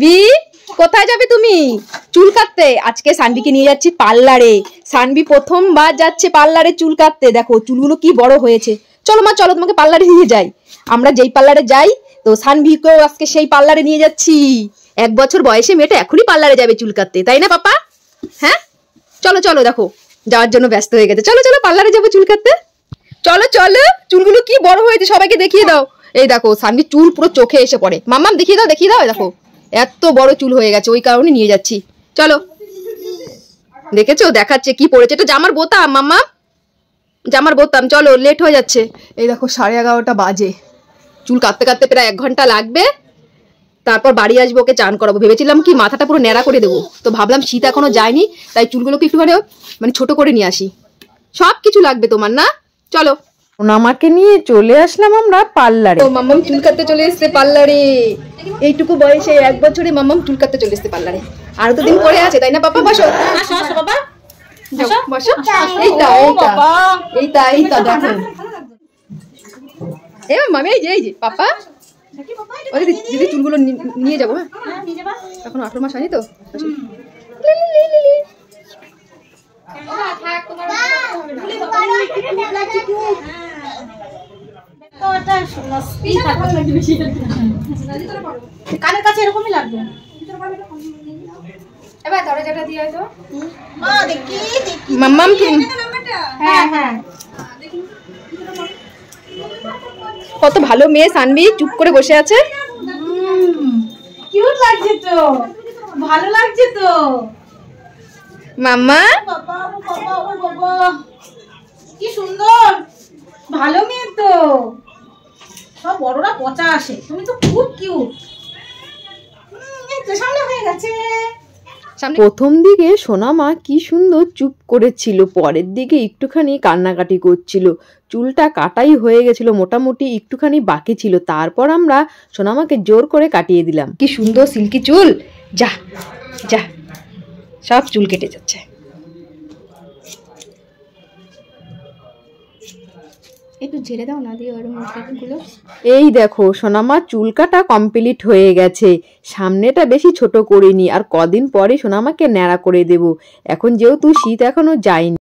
সানভি কোথায় যাবে তুমি? চুল কাটতে। আজকে সানভিকে নিয়ে যাচ্ছি পার্লারে। সানভি প্রথমবার যাচ্ছে পার্লারে চুল কাটতে। দেখো চুলগুলো কি বড় হয়েছে। চলো মা চলো, তোমাকে পার্লারে নিয়ে যাই। আমরা যেই পার্লারে যাই তো সানভিকেও আজকে সেই পার্লারে নিয়ে যাচ্ছি। 1 বছর বয়সে মেয়েটা এখনই পার্লারে যাবে চুল কাটতে, তাই না পাপা? হ্যাঁ চলো চলো, দেখো যাওয়ার জন্য ব্যস্ত হয়ে গেছে। চলো চলো পার্লারে যাবো চুল কাটতে। চলো চলো, চুলগুলো কি বড় হয়েছে সবাইকে দেখিয়ে দাও। এই দেখো সানভি চুল পুরো চোখে এসে পড়ে। মাম্মাম দেখিয়ে দাও দেখিয়ে দাও। দেখো এত বড় চুল হয়ে গেছে, ওই কারণে নিয়ে যাচ্ছি। চলো। দেখেছো দেখাচ্ছে কি পড়েছে, এটা জামার বোতাম মাম্মা, জামার বোতাম। চলো লেট হয়ে যাচ্ছে। এই দেখো 11:30 বাজে। চুল কাটতে কাটতে প্রায় 1 ঘন্টা লাগবে। তারপর বাড়ি আসবো, ওকে চান করাবো। ভেবেছিলাম কি মাথাটা পুরো ন্যাড়া করে দেবো, তো ভাবলাম শীত এখনো যায়নি, তাই চুলগুলোকে একটুখানি মানে ছোট করে নিয়ে আসি। সব কিছু লাগবে তোমার না? চলো। আমাকে নিয়ে চলে আসলাম আমরা পার্লারে। তো মাম্মাম চুল কাটতে চলে এসছে পার্লারে। এইটুকু বয়সে 1 বছরে মাম্মাম চুল কাটতে চলে এসছে পার্লারে। আরো তো দিন পরে আছে, তাই না পাপা? বসো বাবা, বসো। এইটা এইটা এইটা এইটা দেখো। এ মামি এই যে পাপা। ওই দিদি চুলগুলো নিয়ে যাবো। হ্যাঁ এখন 18 মাস হয়নি তো। কানের কাছে এরকমই লাগবে। এবার দরজাটা দিয়ে তো মা দেখি দেখি মাম্মাম কি? হ্যাঁ হ্যাঁ, কত ভালো মেয়ে সানভি, চুপ করে বসে আছে। কিউট লাগছে তো, ভালো লাগছে তো। মাম্মা বাবা বাবা বাবা, কি সুন্দর, ভালো মেয়ে তো। সব বড়রা পচা আসে, তুমি তো খুব কিউট। সামনে হয়ে গেছে। প্রথম দিকে সোনামা কি সুন্দর চুপ করেছিল, পরের দিকে একটুখানি কান্নাকাটি করছিল। চুলটা কাটাই হয়ে গেছিল, মোটামুটি একটুখানি বাকি ছিল। তারপর আমরা সোনামাকে জোর করে কাটিয়ে দিলাম। কি সুন্দর সিল্কি চুল। যা যা, সব চুল কেটে যাচ্ছে। একটু ঝেড়ে দাও না দিয়ে ওর মুখগুলো। এই দেখো সোনামা চুল কাটা কমপ্লিট হয়ে গেছে। সামনেটা বেশি ছোট করিনি, আর কদিন পরে সোনামাকে ন্যাড়া করে দেব। এখন যেহেতু শীত এখনো যায়নি।